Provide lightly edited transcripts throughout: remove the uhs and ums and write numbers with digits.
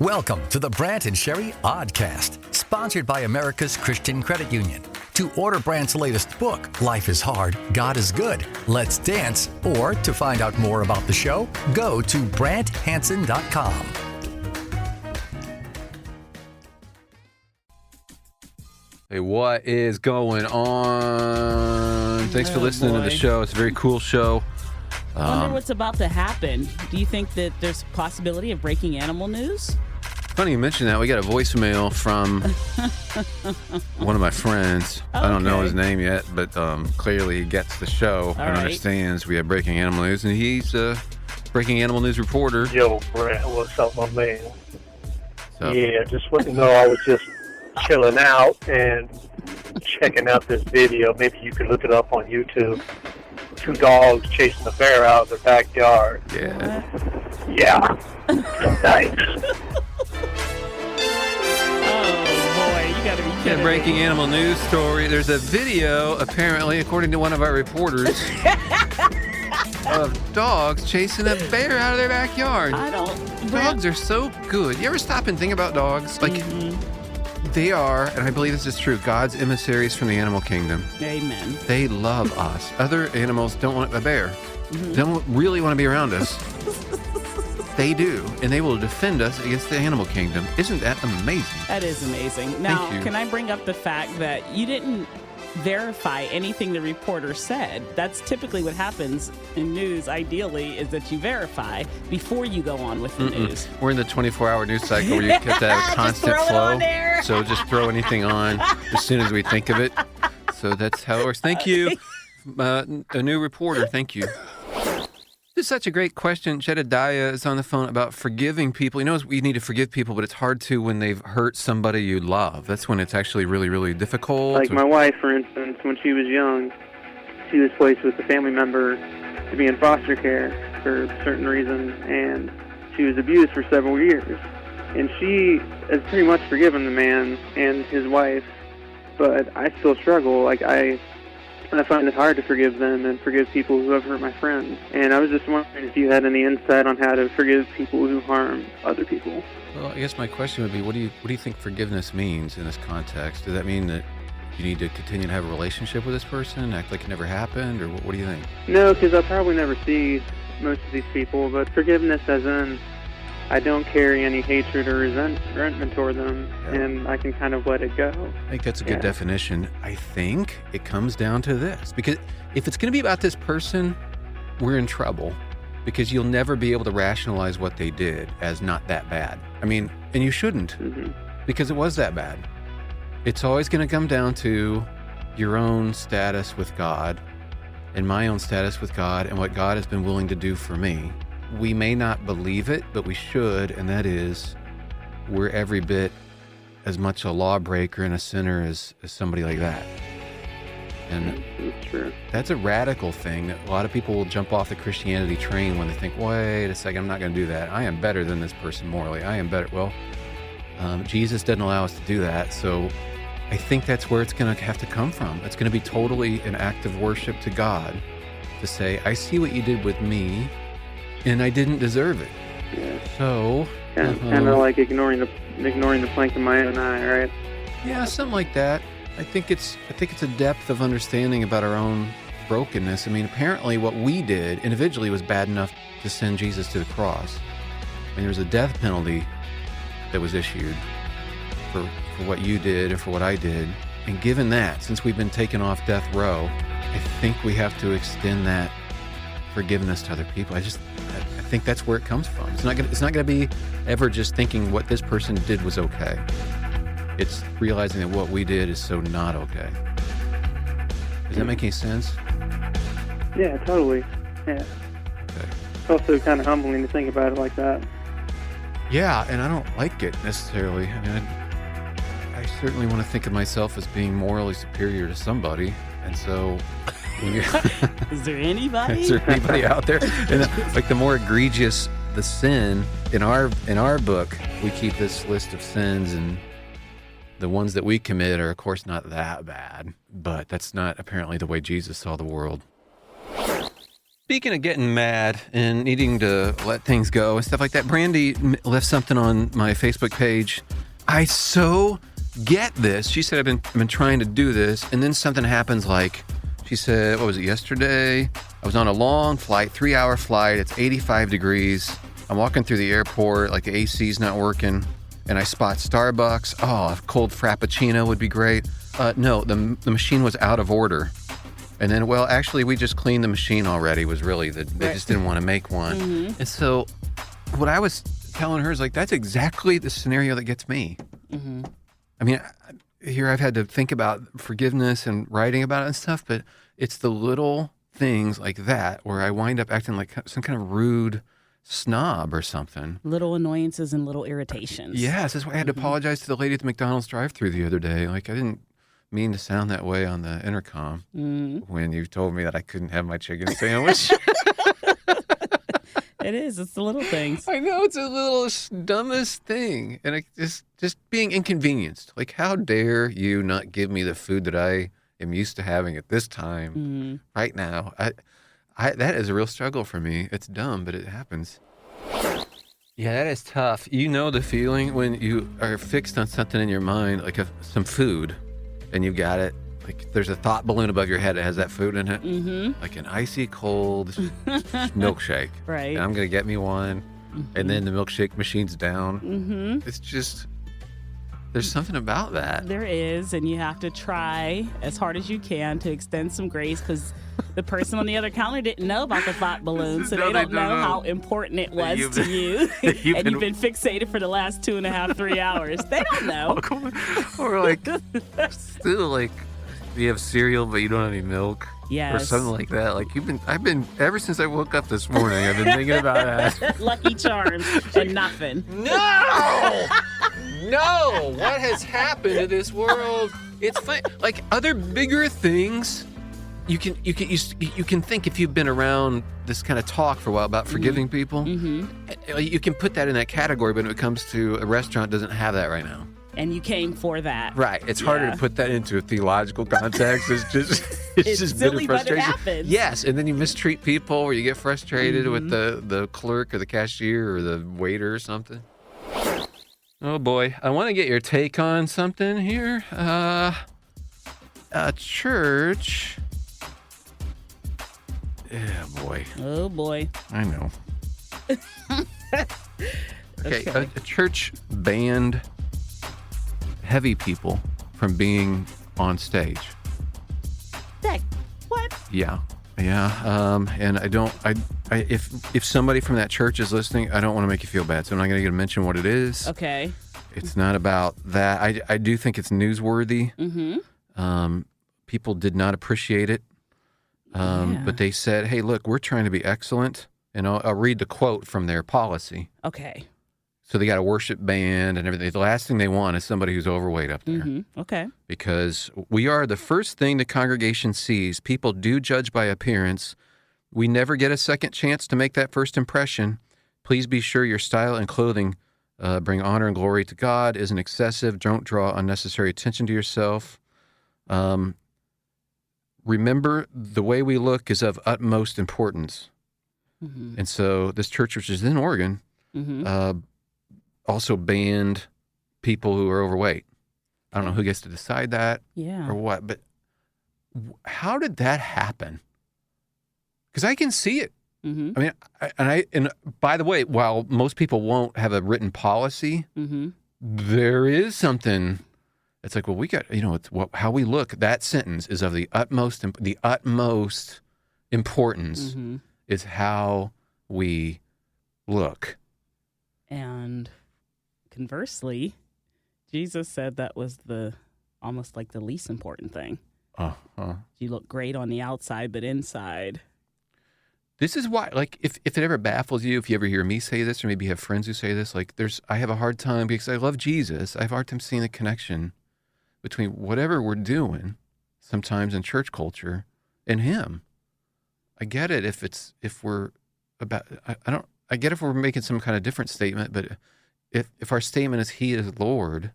Welcome to the Brant and Sherry Oddcast, sponsored by America's Christian Credit Union. To order Brant's latest book, Life is Hard, God is Good, Let's Dance, or to find out more about the show, go to BrantHansen.com. Hey, what is going on? Thanks for listening to the show. It's a very cool show. I wonder what's about to happen. Do you think that there's a possibility of breaking animal news? Funny you mention that. We got a voicemail from one of my friends. Oh, I don't know okay. his name yet, but clearly he gets the show and right. understands we have breaking animal news, and he's a breaking animal news reporter. Yo, Brant, what's up, my man? So, Yeah, just want to know, I was just chilling out and checking out this video. Maybe you can look it up on YouTube. 2 dogs chasing a bear out of their backyard. yeah. Yeah. Nice. Oh, boy, you gotta be Yeah, kidding breaking me. animal news story. There's a video, apparently, according to one of our reporters, of dogs chasing a bear out of their backyard. I don't. Dogs are so good. You ever stop and think about dogs? Like, they are, and I believe this is true, God's emissaries from the animal kingdom. Amen. They love us. Other animals don't want a bear. Don't really want to be around us. They do, and they will defend us against the animal kingdom. Isn't that amazing? That is amazing. Now, Thank you. can I bring up the fact that you didn't verify anything the reporter said? That's typically what happens in news, ideally, is that you verify before you go on with the news. We're in the 24-hour news cycle where you have to have a Just constant throw it flow. on there. So just throw anything on as soon as we think of it. So that's how it works. Thank you, a new reporter. Thank you. This is such a great question. Jedediah is on the phone about forgiving people. You know, we need to forgive people, but it's hard to when they've hurt somebody you love. That's when it's actually really, really difficult. Like my wife, for instance, when she was young, she was placed with a family member to be in foster care for a certain reason, and she was abused for several years. And she has pretty much forgiven the man and his wife, but I still struggle. Like, I find it hard to forgive them and forgive people who have hurt my friends. And I was just wondering if you had any insight on how to forgive people who harm other people. Well, I guess my question would be, what do you think forgiveness means in this context? Does that mean that you need to continue to have a relationship with this person, act like it never happened, or what do you think? No, because I'll probably never see most of these people, but forgiveness as in I don't carry any hatred or resentment toward them, and I can kind of let it go. I think that's a good definition. I think it comes down to this, because if it's going to be about this person, we're in trouble, because you'll never be able to rationalize what they did as not that bad. I mean, and you shouldn't, because it was that bad. It's always going to come down to your own status with God and my own status with God and what God has been willing to do for me. We may not believe it, but we should, and that is, we're every bit as much a lawbreaker and a sinner as somebody like that. And That's true. that's a radical thing that a lot of people will jump off the Christianity train when they think, wait a second, I'm not going to do that. I am better than this person morally. I am better. Well, Jesus doesn't allow us to do that, so I think that's where it's going to have to come from. It's going to be totally an act of worship to God to say, I see what you did with me, and I didn't deserve it. Yeah. So Kind of like ignoring the plank in my own eye, right? yeah, something like that. I think it's a depth of understanding about our own brokenness. I mean, apparently what we did individually was bad enough to send Jesus to the cross. And there was a death penalty that was issued for what you did and for what I did. And given that, since we've been taken off death row, I think we have to extend that forgiveness to other people. I think that's where it comes from. It's not gonna be ever just thinking what this person did was okay. It's realizing that what we did is so not okay. Does that make any sense? Yeah, totally. Yeah. Okay. It's also kind of humbling to think about it like that. Yeah, and I don't like it necessarily. I mean, I certainly want to think of myself as being morally superior to somebody, and so. Is there anybody? Is there anybody out there? And like the more egregious the sin in our book, we keep this list of sins, and the ones that we commit are, of course, not that bad. But that's not apparently the way Jesus saw the world. Speaking of getting mad and needing to let things go and stuff like that, Brandy left something on my Facebook page. I so get this. She said, I've been trying to do this, and then something happens like, she said, what was it, yesterday? I was on a long flight, 3-hour flight. It's 85 degrees. I'm walking through the airport, like the AC's not working, and I spot Starbucks. Oh, a cold Frappuccino would be great. No, the machine was out of order. And then, well, actually, we just cleaned the machine already was really they just didn't want to make one. Mm-hmm. And so what I was telling her is like, that's exactly the scenario that gets me. Mm-hmm. I mean, here I've had to think about forgiveness and writing about it and stuff, but it's the little things like that where I wind up acting like some kind of rude snob or something. Little annoyances and little irritations. Yes, that's why I had to apologize to the lady at the McDonald's drive-thru the other day. Like, I didn't mean to sound that way on the intercom when you told me that I couldn't have my chicken sandwich. It is. It's the little things. I know, it's a little dumbest thing. And just being inconvenienced. Like, how dare you not give me the food that I am used to having at this time right now? That is a real struggle for me. It's dumb, but it happens. Yeah, that is tough. You know the feeling when you are fixed on something in your mind, like some food, and you've got it. Like, there's a thought balloon above your head that has that food in it. Mm-hmm. Like an icy cold milkshake. Right. And I'm going to get me one. Mm-hmm. And then the milkshake machine's down. Mm-hmm. It's just, there's something about that. There is. And you have to try as hard as you can to extend some grace, because the person on the other counter didn't know about the thought balloon, so they don't know how important it was to you. You've been fixated for the last 2.5, 3 hours. They don't know. Or like, still like, you have cereal, but you don't have any milk. Yes. Or something like that. Like, I've been, ever since I woke up this morning, I've been thinking about that. Lucky Charms and nothing. No! No! What has happened to this world? It's fine. Like, other bigger things, you can think, if you've been around this kind of talk for a while about forgiving people, you can put that in that category, but when it comes to a restaurant, it doesn't have that right now. And you came for that. Right. It's harder to put that into a theological context. It's just silly, bitter frustration. But it happens. Yes, and then you mistreat people, or you get frustrated with the clerk or the cashier or the waiter or something. Oh boy, I want to get your take on something here. A church. Yeah, boy. Oh boy. I know. Okay. A church banned heavy people from being on stage. Heck, what? Yeah. And if somebody from that church is listening, I don't want to make you feel bad, so I'm not going to mention what it is. Okay. It's not about that. I do think it's newsworthy. Mm-hmm. People did not appreciate it. But they said, hey, look, we're trying to be excellent. And I'll read the quote from their policy. Okay. So they got a worship band and everything. The last thing they want is somebody who's overweight up there. Mm-hmm. Okay. Because we are the first thing the congregation sees. People do judge by appearance. We never get a second chance to make that first impression. Please be sure your style and clothing bring honor and glory to God, isn't excessive. Don't draw unnecessary attention to yourself. Remember, the way we look is of utmost importance. Mm-hmm. And so this church, which is in Oregon, also banned people who are overweight. I don't know who gets to decide that or what, but how did that happen? Because I can see it. Mm-hmm. I mean, and by the way, while most people won't have a written policy, there is something. It's like, well, we got, it's how we look. That sentence is of the utmost importance is how we look. And conversely, Jesus said that was almost like the least important thing. You look great on the outside, but inside. This is why, like, if it ever baffles you, if you ever hear me say this, or maybe you have friends who say this, like, I have a hard time, because I love Jesus, I have a hard time seeing the connection between whatever we're doing, sometimes in church culture, and Him. I get it if we're about, I get if we're making some kind of different statement, but if our statement is He is Lord,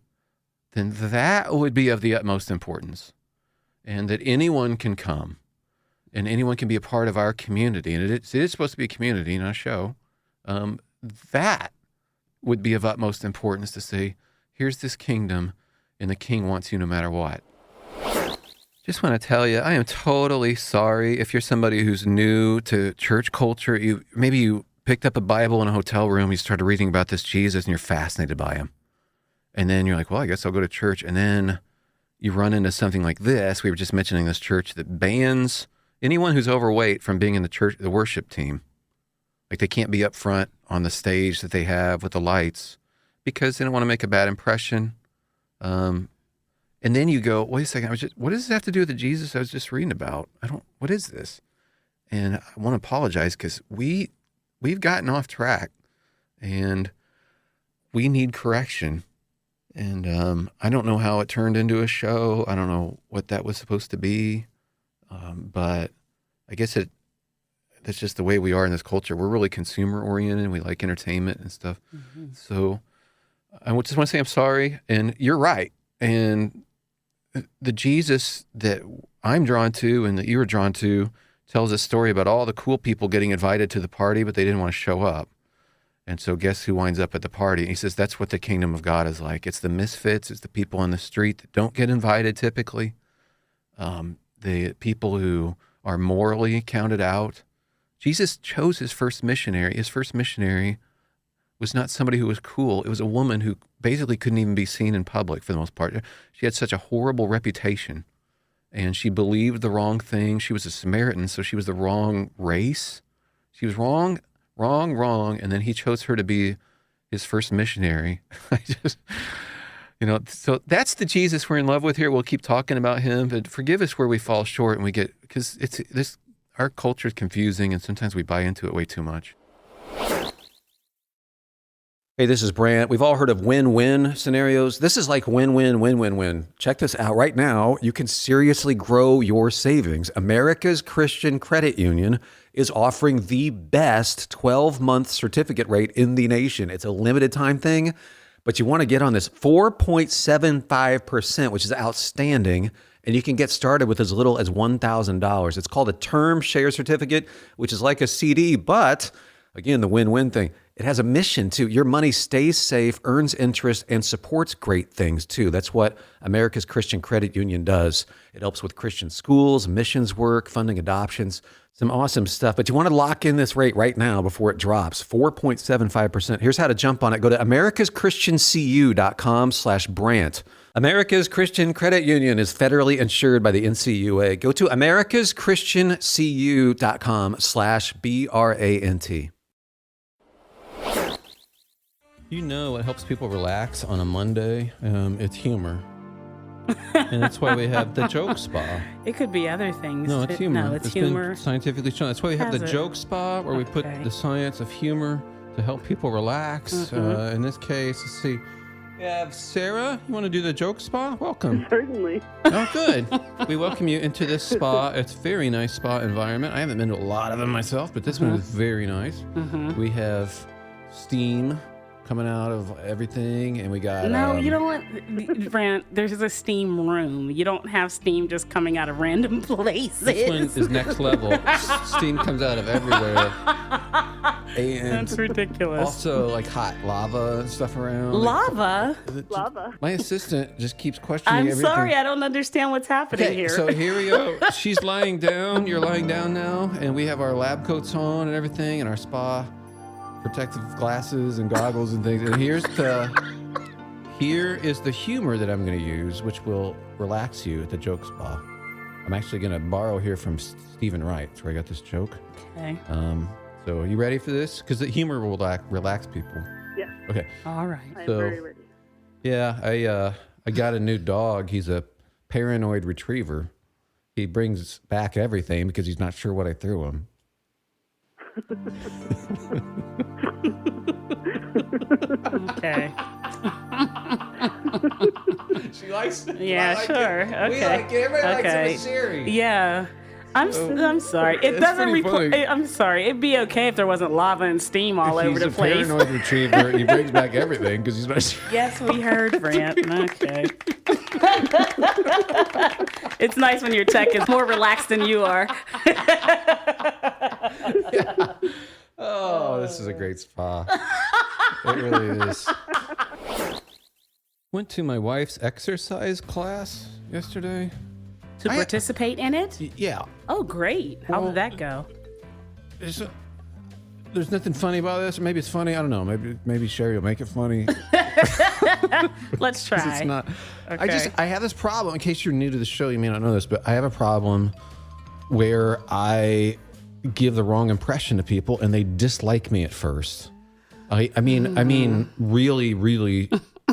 then that would be of the utmost importance, and that anyone can come and anyone can be a part of our community, and it is supposed to be a community, not a show, that would be of utmost importance to say, here's this kingdom, and the king wants you no matter what. Just want to tell you, I am totally sorry if you're somebody who's new to church culture. Maybe you picked up a Bible in a hotel room, you started reading about this Jesus, and you're fascinated by him. And then you're like, well, I guess I'll go to church. And then you run into something like this. We were just mentioning this church that bans anyone who's overweight from being in the worship team. Like they can't be up front on the stage that they have with the lights because they don't want to make a bad impression. And then you go, wait a second, what does this have to do with the Jesus I was just reading about? What is this? And I want to apologize because we've gotten off track and we need correction. And I don't know how it turned into a show. I don't know what that was supposed to be. But I guess that's just the way we are in this culture. We're really consumer oriented. We like entertainment and stuff. Mm-hmm. So I just want to say I'm sorry. And you're right. And the Jesus that I'm drawn to and that you were drawn to tells a story about all the cool people getting invited to the party, but they didn't want to show up. And so guess who winds up at the party? And he says that's what the kingdom of God is like. It's the misfits. It's the people on the street that don't get invited typically. The people who are morally counted out. Jesus chose his first missionary. His first missionary was not somebody who was cool. It was a woman who basically couldn't even be seen in public for the most part. She had such a horrible reputation, and she believed the wrong thing. She was a Samaritan, so she was the wrong race. She was wrong, and then he chose her to be his first missionary. So that's the Jesus we're in love with here. We'll keep talking about him, but forgive us where we fall short and because our culture is confusing, and sometimes we buy into it way too much. Hey, this is Brant. We've all heard of win-win scenarios. This is like win-win, win-win-win. Check this out. Right now, you can seriously grow your savings. America's Christian Credit Union is offering the best 12-month certificate rate in the nation. It's a limited time thing, but you want to get on this 4.75%, which is outstanding, and you can get started with as little as $1,000. It's called a term share certificate, which is like a CD, but again, the win-win thing. It has a mission too. Your money stays safe, earns interest, and supports great things too. That's what America's Christian Credit Union does. It helps with Christian schools, missions work, funding adoptions, some awesome stuff. But you want to lock in this rate right now before it drops, 4.75%. Here's how to jump on it. Go to americaschristiancu.com/Brant. America's Christian Credit Union is federally insured by the NCUA. Go to americaschristiancu.com/BRANT. You know what helps people relax on a Monday? It's humor. And that's why we have the joke spa. It could be other things. No, it's humor. No, it's humor. Been scientifically shown. That's why we have the joke spa, where we put the science of humor to help people relax. In this case, let's see. We have Sarah. You want to do the joke spa? Welcome. Certainly. Oh, good. We welcome you into this spa. It's a very nice spa environment. I haven't been to a lot of them myself, but this one is very nice. We have steam coming out of everything, and we got No, you know what, Brant? There's a steam room. You don't have steam just coming out of random places. This one is next level. Steam comes out of everywhere. And that's ridiculous. Also, like hot lava and stuff around. Lava? Lava. My assistant just keeps questioning I'm everything. sorry, I don't understand what's happening here. So here we go. She's lying down. You're lying down now, and we have our lab coats on and everything, and our spa protective glasses and goggles and things. And here is the humor that I'm going to use, which will relax you at the joke spa. I'm actually going to borrow here from Stephen Wright. That's where I got this joke. Okay. So are you ready for this? Because the humor will relax people. Yes. Okay. All right. I'm very ready. Yeah, I got a new dog. He's a paranoid retriever. He brings back everything because he's not sure what I threw him. Okay. She likes it. Yeah, sure. Okay. We like it. Everybody likes it with Sherry. Yeah. I'm sorry. It doesn't report. I'm sorry. It'd be okay if there wasn't lava and steam all over the place. He's a paranoid retriever. He brings back everything because he's not. Yes, we heard, Brant. Okay. It's nice when your tech is more relaxed than you are. Yeah. Oh, this is a great spa. It really is. Went to my wife's exercise class yesterday. To participate in it? Yeah. Oh, great. How did that go? There's nothing funny about this. Or maybe it's funny. I don't know. Maybe Sherry will make it funny. Let's try. It's not. Okay. I have this problem. In case you're new to the show, you may not know this, but I have a problem where I give the wrong impression to people and they dislike me at first. I mean, really, really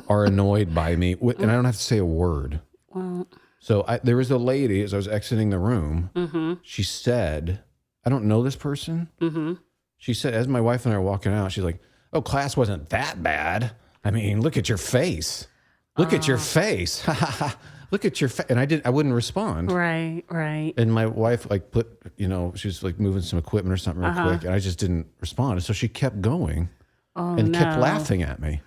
are annoyed by me, and I don't have to say a word. Well. So there was a lady, as I was exiting the room, she said, I don't know this person. She said, as my wife and I were walking out, she's like, oh, class wasn't that bad. I mean, look at your face. Look at your face. Look at your face. And I wouldn't respond. Right. And my wife she was like moving some equipment or something real quick, and I just didn't respond. And so she kept going and kept laughing at me.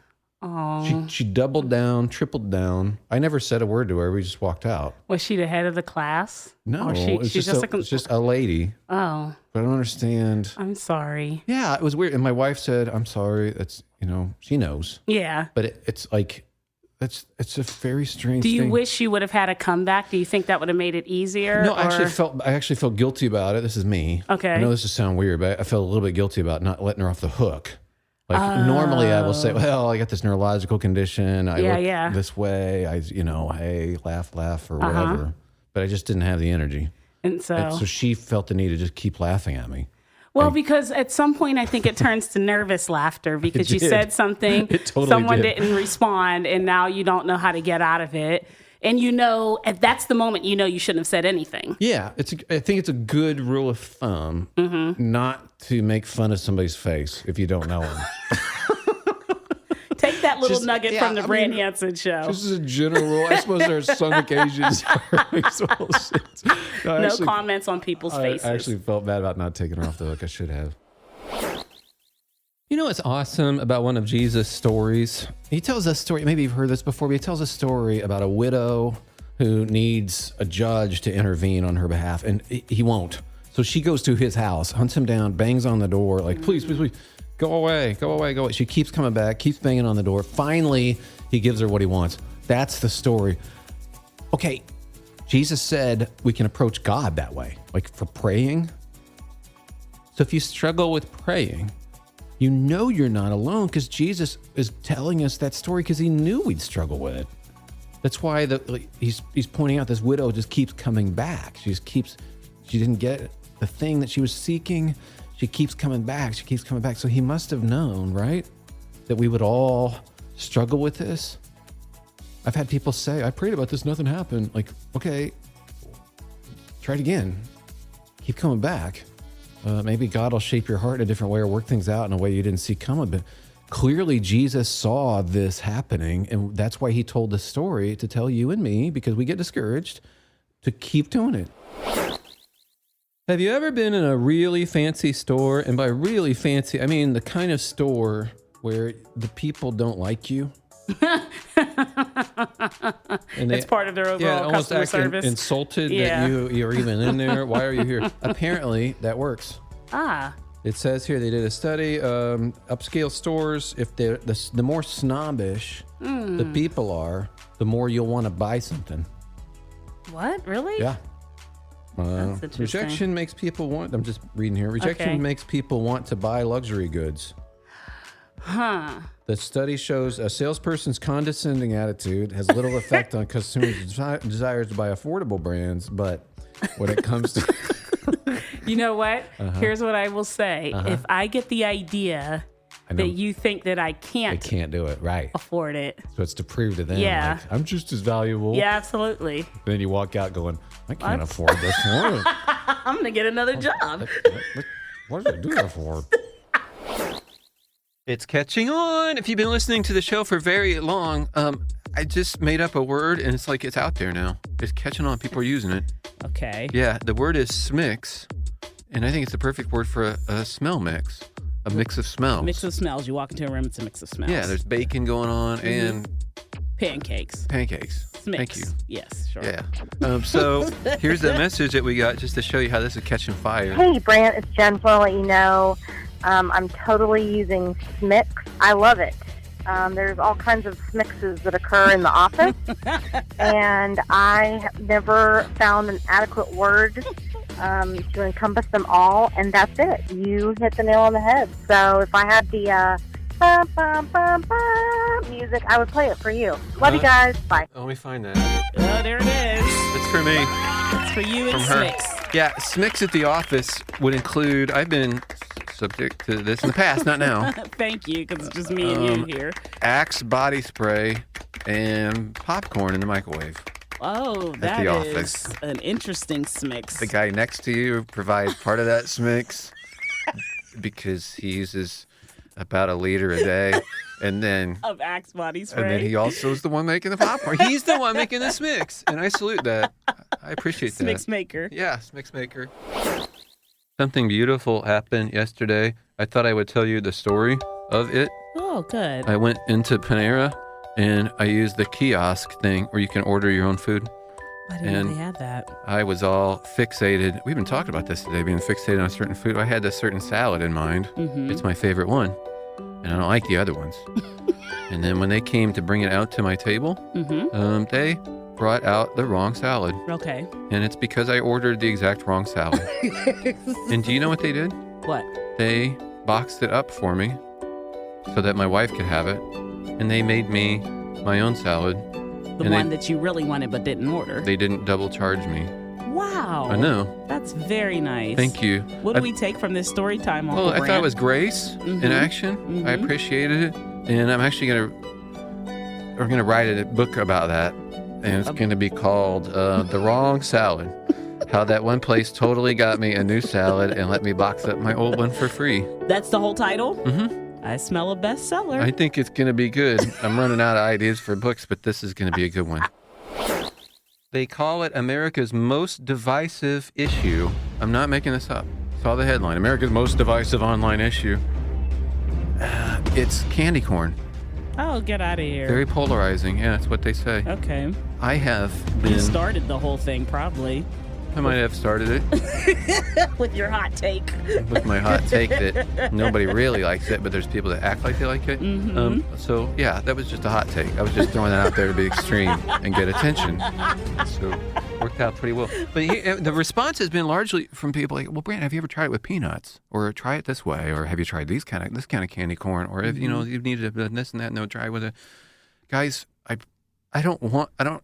Oh. She doubled down, tripled down. I never said a word to her. We just walked out. Was she the head of the class? No, it's just a lady. Oh. But I don't understand. I'm sorry. Yeah, it was weird. And my wife said, I'm sorry. That's, she knows. Yeah. But it's like, it's a very strange thing. Do you thing. wish you would have had a comeback? Do you think that would have made it easier? No, I actually felt guilty about it. This is me. Okay. I know this will sound weird, but I felt a little bit guilty about not letting her off the hook. Like normally I will say, well, I got this neurological condition. I look this way. Hey, laugh or whatever. But I just didn't have the energy. And so she felt the need to just keep laughing at me. Well, because at some point I think it turns to nervous laughter because you said something, someone didn't respond, and now you don't know how to get out of it. And that's the moment you shouldn't have said anything. Yeah, I think it's a good rule of thumb not to make fun of somebody's face if you don't know them. Take that little nugget from the Brant Hansen show. This is a general rule. I suppose there are some occasions where it makes a little sense. No comments on people's faces. I actually felt bad about not taking her off the hook. I should have. You know what's awesome about one of Jesus' stories? He tells a story, maybe you've heard this before, but he tells a story about a widow who needs a judge to intervene on her behalf, and he won't. So she goes to his house, hunts him down, bangs on the door, like, please, go away. She keeps coming back, keeps banging on the door. Finally, he gives her what he wants. That's the story. Okay, Jesus said we can approach God that way, like for praying. So if you struggle with praying, you know you're not alone because Jesus is telling us that story because he knew we'd struggle with it. That's why he's pointing out this widow just keeps coming back. She didn't get the thing that she was seeking. She keeps coming back. So he must have known, right? That we would all struggle with this. I've had people say, I prayed about this, nothing happened. Like, okay, try it again. Keep coming back. Maybe God will shape your heart in a different way or work things out in a way you didn't see coming. But clearly Jesus saw this happening, and that's why he told the story to tell you and me, because we get discouraged, to keep doing it. Have you ever been in a really fancy store? And by really fancy, I mean the kind of store where the people don't like you. And it's part of their overall customer service. Insulted that you're even in there. Why are you here? Apparently, that works. It says here they did a study. Upscale stores, if they're the more snobbish the people are, the more you'll want to buy something. What? Really? Yeah. Rejection makes people want. I'm just reading here. Rejection makes people want to buy luxury goods. Huh. The study shows a salesperson's condescending attitude has little effect on consumers' desires to buy affordable brands, but when it comes to... You know what? Here's what I will say. If I get the idea that you think that I can't do it, right? Afford it. So it's to prove to them, like, I'm just as valuable. Yeah, absolutely. Then you walk out going, I can't afford this one. I'm going to get another job. What did I do that for? It's catching on. If you've been listening to the show for very long, I just made up a word, and it's like it's out there now. It's catching on. People are using it. Okay. Yeah, the word is SMIX, and I think it's the perfect word for a smell mix. A mix of smells. Mix of smells. You walk into a room, it's a mix of smells. Yeah, there's bacon going on and pancakes. SMIX. Thank you. Yes, sure. Yeah. So here's the message that we got just to show you how this is catching fire. Hey, Brant, it's Jen. Just want to let you know I'm totally using SMIX. I love it. There's all kinds of SMIXs that occur in the office, and I have never found an adequate word to encompass them all, and that's it. You hit the nail on the head. So if I had the bum, bum, bum, bum, music, I would play it for you. Love you guys. Bye. Let me find that. Oh, there it is. It's for me. It's for you and From her. SMIX. Yeah, SMIX at the office would include, I've been subject to this in the past, not now. Thank you, because it's just me and you here. Axe body spray and popcorn in the microwave. Oh, that the is office. an interesting SMIX. The guy next to you provides part of that SMIX because he uses about a liter a day, and then of Axe body spray. and then he also is the one making the popcorn. He's the one making the SMIX, and I salute that. I appreciate that. SMIX maker. Yeah, SMIX maker. Something beautiful happened yesterday. I thought I would tell you the story of it. Oh, good. I went into Panera, and I used the kiosk thing where you can order your own food. I didn't know they had that. I was all fixated. We've been talking about this today, being fixated on a certain food. I had this certain salad in mind. Mm-hmm. It's my favorite one, and I don't like the other ones. And then when they came to bring it out to my table, they brought out the wrong salad. Okay. And it's because I ordered the exact wrong salad. And do you know what they did? What? They boxed it up for me so that my wife could have it. And they made me my own salad. The one that you really wanted but didn't order. They didn't double charge me. Wow. I know. That's very nice. Thank you. What do we take from this story time, Uncle Well, I Brant? thought it was grace in action. I appreciated it. And I'm actually we're going to write a book about that. And it's going to be called The Wrong Salad. How that one place totally got me a new salad and let me box up my old one for free. That's the whole title? Mm-hmm. I smell a bestseller. I think it's going to be good. I'm running out of ideas for books, but this is going to be a good one. They call it America's most divisive issue. I'm not making this up. Saw the headline. America's most divisive online issue. It's candy corn. Oh, get out of here. Very polarizing. Yeah, that's what they say. Okay. I have You been... started the whole thing, probably. I might have started it With your hot take. with my hot take that nobody really likes it, but there's people that act like they like it. So, yeah, that was just a hot take. I was just throwing that out there to be extreme and get attention. So, worked out pretty well. But the response has been largely from people like, well, Brant, have you ever tried it with peanuts? Or try it this way? Or have you tried this kind of candy corn? Or if, you needed this and that, no, try it with it. Guys, I don't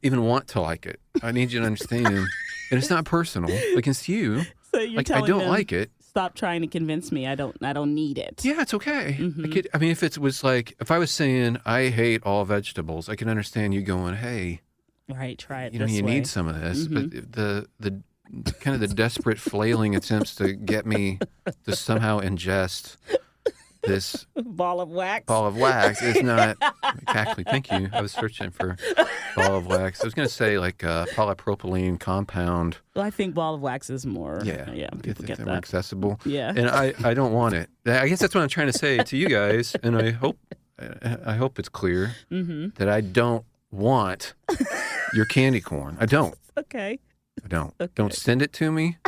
even want to like it. I need you to understand. And it's not personal. Like, it's you. So you're like, telling I don't them, like it. Stop trying to convince me. I don't need it. Yeah, it's okay. If it was like, if I was saying I hate all vegetables, I can understand you going, hey, Right, try it you know, this you way. need some of this. But the kind of the desperate flailing attempts to get me to somehow ingest this ball of wax. is not exactly. Thank you. I was searching for ball of wax. I was going to say like polypropylene compound. Well, I think ball of wax is more. Yeah, People get more that. accessible. Yeah. And I don't want it. I guess that's what I'm trying to say to you guys, and I hope it's clear that I don't want your candy corn. I don't. Okay. I don't. Okay. Don't send it to me.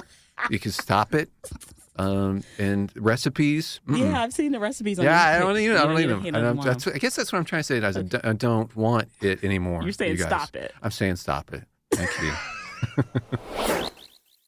You can stop it. And recipes. Yeah, I've seen the recipes on I YouTube. don't need them. You don't want I guess that's what I'm trying to say. Guys. I don't want it anymore. You're saying you guys. stop it. I'm saying stop it. Thank you.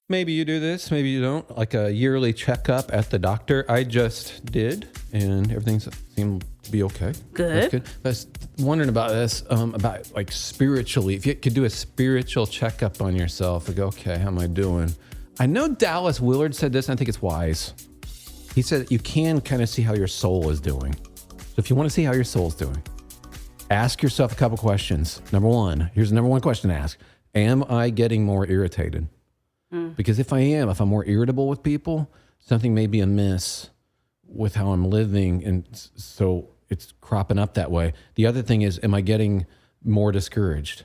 Maybe you do this, maybe you don't. Like a yearly checkup at the doctor. I just did, and everything seemed to be okay. Good. That's good. I was wondering about this, about like spiritually. If you could do a spiritual checkup on yourself, like, okay, how am I doing? I know Dallas Willard said this, and I think it's wise. He said you can kind of see how your soul is doing. So if you want to see how your soul's doing, ask yourself a couple questions. Number one, here's the number one question to ask. Am I getting more irritated? Because if I'm more irritable with people, something may be amiss with how I'm living, and so it's cropping up that way. The other thing is, am I getting more discouraged.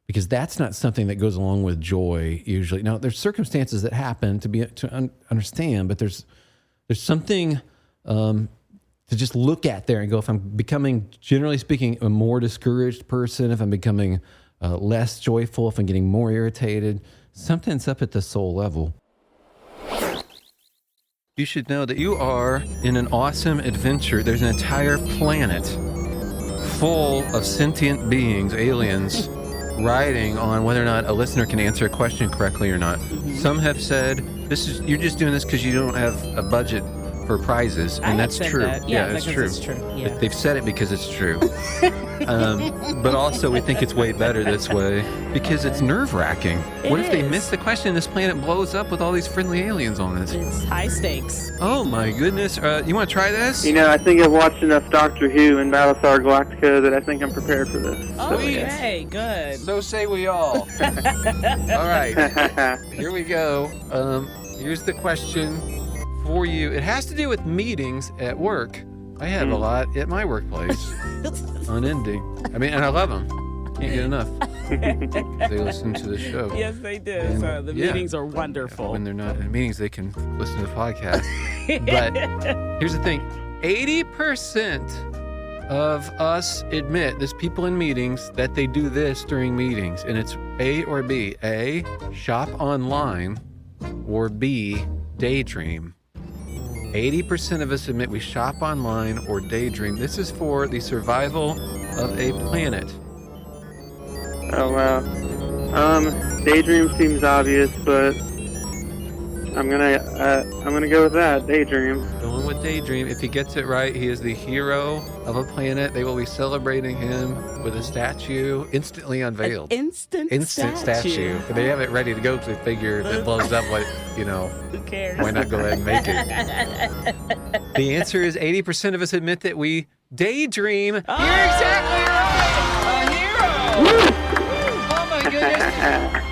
Because that's not something that goes along with joy usually. Now, there's circumstances that happen to understand, but there's something to just look at there and go, if I'm becoming, generally speaking, a more discouraged person, if I'm becoming less joyful, if I'm getting more irritated, something's up at the soul level. You should know that you are in an awesome adventure. There's an entire planet full of sentient beings, aliens, riding on whether or not a listener can answer a question correctly or not. Some have said you're just doing this because you don't have a budget for prizes, and that's true. Yeah, it's true. It's true. Yeah. They've said it because it's true. But also, we think it's way better this way because it's nerve-wracking. What if they miss the question and this planet blows up with all these friendly aliens on it? It's high stakes. Oh my goodness! You want to try this? I think I've watched enough Doctor Who and Battlestar Galactica that I think I'm prepared for this. Okay, good. So say we all. All right, here we go. Here's the question for you. It has to do with meetings at work. I have a lot at my workplace. Unending. And I love them. Can't get enough. They listen to the show. Yes, they do. And, so the meetings are wonderful. When they're not in meetings, they can listen to the podcast. But here's the thing. 80% of us admit, there's people in meetings, that they do this during meetings. And it's A or B. A, shop online, or B, daydream. 80% of us admit we shop online or daydream. This is for the survival of a planet. Oh, wow. Daydream seems obvious, but I'm gonna go with that. Daydream. Going with daydream. If he gets it right, he is the hero of a planet. They will be celebrating him with a statue instantly unveiled. Instant statue. They have it ready to go because they figure if it blows up, who cares? Why not go ahead and make it? The answer is 80% of us admit that we daydream. You're exactly right. A hero. Oh my goodness.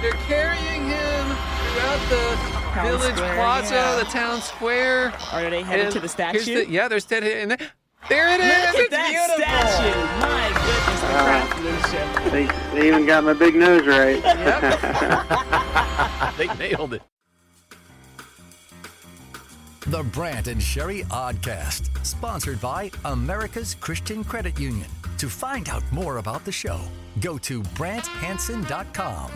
They're carrying him throughout the village plaza, the town square. Are they headed to the statue? They're steady. And there it is. Look at that statue. My goodness, the craftsmanship. They even got my big nose right. They nailed it. The Brant and Sherry Oddcast, sponsored by America's Christian Credit Union. To find out more about the show, go to BrantHansen.com.